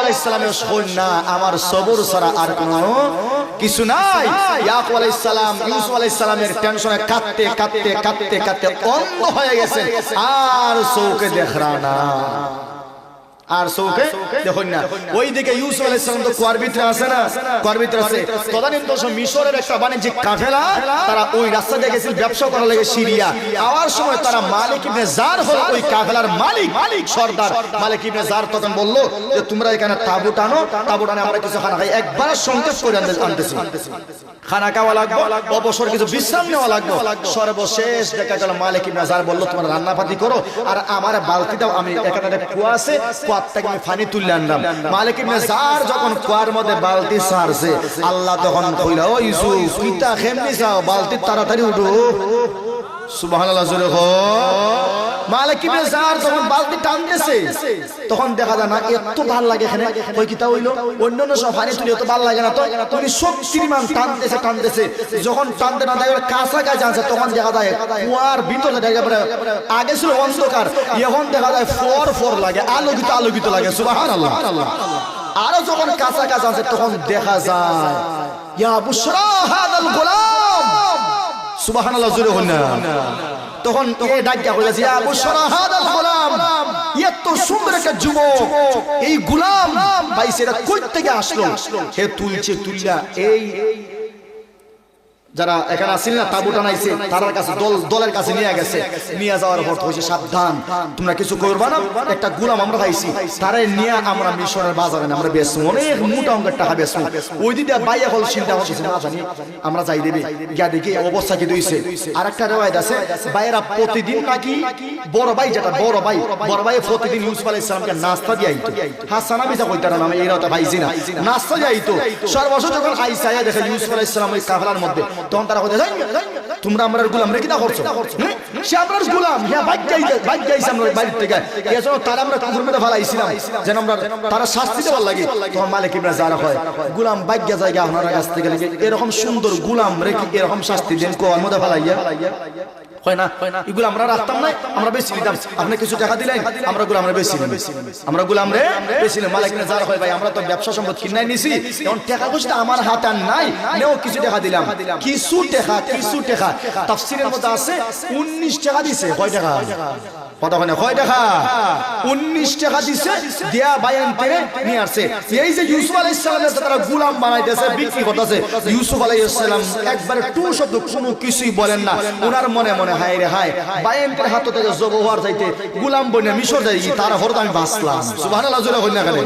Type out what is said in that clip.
আলাইহিস সালামের সৈন্য আমার সবর ছাড়া আর কোনো কিছু নাই। ইয়াকুব আলাইহিস সালাম ইউসুফ আলাইহিস সালামের টেনশনে কাঁদতে কাঁদতে কাঁদতে কাঁদতে অন্ধ হয়ে গেছেন, আর চোখে দেখরা না, আর চোখে দেখুন না। ওইদিকে ইউসুফ আলাইহিস সালাম তো কুয়ার ভিতরে আছে না, কুয়ার ভিতরে আছে। তদানীন্তন মিশরের একটা বাণিজ্যিক কাফেলা, তারা ওই রাস্তা দিয়ে গেছিল ব্যবসা করার লাগে সিরিয়া। আওয়ার সময় তারা মালিক ইবনে জার হল ওই কাফেলার মালিক সর্দার। মালিক ইবনে জার তখন বলল যে তোমরা এখানে তাঁবু টানো, তাঁবু টানে আমরা কিছু খানা খাই, একবার সংক্ষেপ করে আনতেছি, খানা খাওয়া লাগবে, অবসর কিছু বিশ্রাম নেওয়া লাগবে। সর্বশেষ দেখা গেল মালিক ইবনে জার বলল তোমরা রান্নাপাতি করো আর আমার বালতি দাও, আমি এখানে কুয়া আছে, কুয়ার থেকে আমি পানি তুলে আনলাম। মালিক ইবনে জার যখন কুয়ার মধ্যে বালতি ছাড়ছে, আল্লাহ তখন কইল ও ইউসুফ কিতা কেমনি যাও, বালতি তাড়াতাড়ি উঠো। সুবহানাল্লাহ জোরে কও। মালিক ইবনে জার যখন বালতি টানতেছে তখন দেখা যায় না এত ভালো লাগে এখানে, কই কিতা হইলো অন্যান্য সব পানি তুলে এত ভালো লাগে না, তো উনি শক্তিমান টানতেছে টানতেছে, যখন টানতে না দেয় কাছাকাছি আনছে তখন দেখা যায় কুয়ার ভিতরে দেখা যায় আগে ছিল অন্ধকার, এখন দেখা যায় ফর ফর লাগে, আলোকিত আলোকিত লাগে। সুবহানাল্লাহ। আরো যখন কাছাকাছি আনছে তখন দেখা যায় ইয়া বুশরা হাদাল গোলাম। সুবহানাল্লাহ জোরে হন না। তখন এ ডাকিয়া কইছে ইয়া বুশরা হাদাল গোলাম, এত সুন্দর একটা যুবক, এই গোলাম ভাই সেটা কই থেকে আসলো? হে তুলছে তুলিয়া এই যারা এখানে আসেন না তাঁবু টানাইছে তার কাছে দলের কাছে নিয়ে গেছে, নিয়ে যাওয়ার পর হইছে সাবধান তোমরা কিছু করবা না, একটা গোলাম আমরা পাইছি, তারে নিয়ে আমরা মিশরের বাজারে আমরা বেচবো, অনেক মোটা অঙ্কের টাকা বেচবো। ওই দিকে বাইয়া হল চিন্তা করতেছে না জানি আমরা যাই দেবে গিয়া দেখি অবস্থা কি দইছে। আর একটা রেওয়ায়েত আছে বাইরা প্রতিদিন নাকি বড় ভাই যেটা বড় ভাই প্রতিদিন ইউসুফ আলাইহিস সালামকে নাস্তা দিয়ে আইতো, হাসানা বিজা কইতারা নামে এরা তো ভাইজি না, নাস্তা দিয়ে আইতো। সর্বশেষ যখন আইসা দেখে ইউসুফ আলাইহিস সালাম ওই কাফেলার মধ্যে, তখন তারা কইতে তোমরা আমরার গোলাম রে কিনা করছো, সে আমরার গোলাম ইয়া ভাগ যাইছে আমরা বাড়ি থেকে, এজন্য তারা আমরা কুকুর মেরে ফেলাইছিলাম যেন আমরা তারা শাস্তি দেওয়ার লাগে। তখন মালিক ইবনে জার হয় গোলাম ভাগ্য জায়গা আপনার কাছ থেকে এরকম সুন্দর গোলাম রে কি এরকম শাস্তি দেন কোয়ার মধ্যে ফেলাইয়া হয় না, এগুলো আমরা রাখতাম না, আমরা বেশি দিতাম, আপনি কিছু টাকা দিলেন আমরা গোলাম রে বেশি আমরা গোলাম রে বেশি মালিক ইবনে জার হয় ভাই আমরা তো ব্যবসা সম্পদ কিনাই নিছি, এখন টাকা পয়সা আমার হাতে আর নাই, নেও কিছু টাকা দিলাম, কিছু টাকা তাফসীরের মধ্যে আছে 19 টাকা দিছে। কয় টাকা? কত হয় না, কয় টাকা? 19 টাকা দিছে, দেয়া বায়ান করে নিয়ে আসছে। এই যে ইউসুফ আলাইহিস সালামের তারা গোলাম বানাইতেছে বিক্রি করতেছে, ইউসুফ আলাইহিস সালাম একবারে টু শব্দ কোনো কিছুই বলেন না, ওনার মনে মনে হায় রে হায় বায়ান করে হাত থেকে জব হওয়ার যাইতে গোলাম বনে মিশর যাই তারা হরত আমি বাঁচলাম। সুবহানাল্লাহ জোরে হই না কেন?